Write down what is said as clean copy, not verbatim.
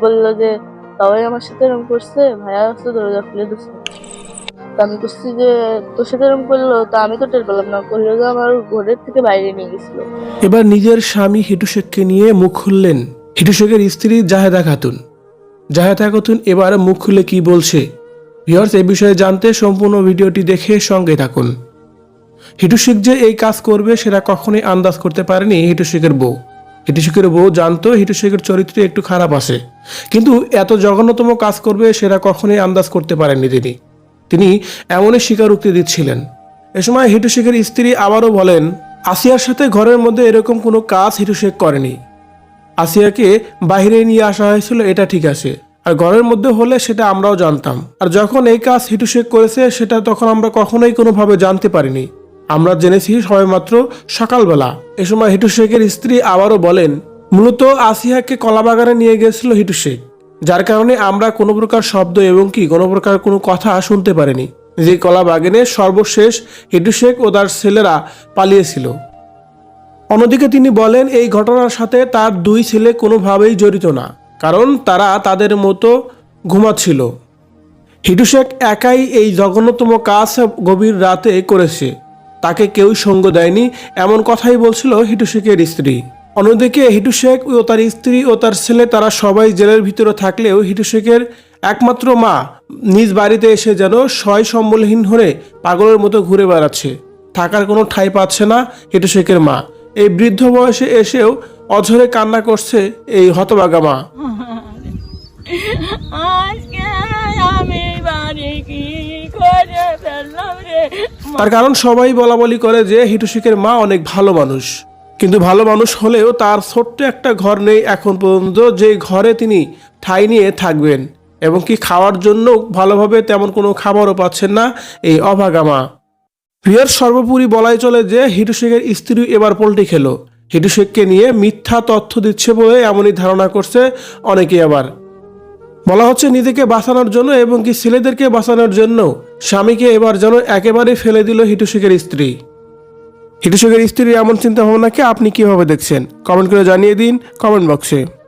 বললো যে সবাই আমার সাথে এরকম করছে, ভাইয়া আসছে দরজা খুলে দিচ্ছে। তো আমি করছি যে তোর সাথে এরকম করলো, তো আমি তো টের পেলাম না, করলো যে আমার ঘরের থেকে বাইরে নিয়ে গেছিল। এবার নিজের স্বামী হিটু শেখকে নিয়ে মুখ খুললেন হিটু শেখের স্ত্রী জাহেদা খাতুন। জাহেদা খাতুন এবার মুখ খুলে কি বলছে, ভিউয়ার্স এই বিষয়ে জানতে সম্পূর্ণ ভিডিওটি দেখে সঙ্গে থাকুন। হিটু শেখ যে এই কাজ করবে সেটা কখনোই আন্দাজ করতে পারেনি হিটু শেখের বউ। হিটু শেখের বউ জানতো হিটু শেখের চরিত্রে একটু খারাপ আছে, কিন্তু এত জঘন্যতম কাজ করবে সেটা কখনোই আন্দাজ করতে পারেননি তিনি এমনই স্বীকারোক্তি দিচ্ছিলেন। এ সময় হিটু শেখের স্ত্রী আবারও বলেন, আসিয়ার সাথে ঘরের মধ্যে এরকম কোনো কাজ হিটু শেখ করেনি। আসিয়াকে বাইরে নিয়ে আসা হয়েছিল এটা ঠিক আছে, আর ঘরের মধ্যে হলে সেটা আমরাও জানতাম। আর যখন এই কাজ হিটু শেখ করেছে সেটা তখন আমরা কখনোই কোনোভাবে জানতে পারিনি, আমরা জেনেছি সবেমাত্র সকালবেলা। এ সময় হিটু শেখের স্ত্রী আবারও বলেন, মূলত আসিয়াকে কলাবাগানে নিয়ে গেছিল হিটু শেখ, যার কারণে আমরা কোনো প্রকার শব্দ এবং কি কোনো প্রকার কোনো কথা শুনতে পারিনি। যে কলাবাগানে সর্বশেষ হিটু শেখ ও তার ছেলেরা পালিয়েছিল। অন্যদিকে তিনি বলেন এই ঘটনার সাথে তার দুই ছেলে কোনোভাবেই জড়িত না, কারণ তারা তাদের মতো ঘুমাচ্ছিল। হিটু শেখ একাই এই জঘন্যতম কাজ গভীর রাতে করেছে, তাকে কেউ সঙ্গ দেয়নি, এমন কথাই বলছিল হিটু শেখের স্ত্রী। অন্যদিকে হিটু শেখ ও তার স্ত্রী ও তার ছেলে তারা সবাই জেলের ভিতরে থাকলেও হিটু শেখের একমাত্র মা নিজ বাড়িতে এসে যেন সয় সম্বলহীন হয়ে পাগলের মতো ঘুরে বেড়াচ্ছে, থাকার কোনো ঠাঁই পাচ্ছে না হিটু শেখের মা। এই বৃদ্ধ বয়সে এসেও অঝরে কান্না করছে এই হতভাগা মা। তার কারণ সবাই বলা বলি করে যে হিটু শেখের মা অনেক ভালো মানুষ, কিন্তু ভালো মানুষ হলেও তার ছোট্ট একটা ঘর নেই এখন পর্যন্ত, যে ঘরে তিনি ঠাঁই নিয়ে থাকবেন, এবং কি খাওয়ার জন্য ভালোভাবে তেমন কোনো খাবারও পাচ্ছেন না এই অভাগা মা। প্রিয়ার সর্বোপরি বলাই চলে যে হিটু শেখের স্ত্রী এবার পোল্টি খেলো, হিটু শেখকে নিয়ে মিথ্যা তথ্য দিচ্ছে বলে এমনই ধারণা করছে অনেকে। আবার বলা হচ্ছে নিজেকে বাঁচানোর জন্য এবং কি ছেলেদেরকে বাঁচানোর জন্য স্বামীকে এবার যেন একেবারে ফেলে দিল হিটু শেখের স্ত্রী। হিটু শেখের স্ত্রীর এমন চিন্তা ভাবনাকে আপনি কিভাবে দেখছেন কমেন্ট করে জানিয়ে দিন কমেন্ট বক্সে।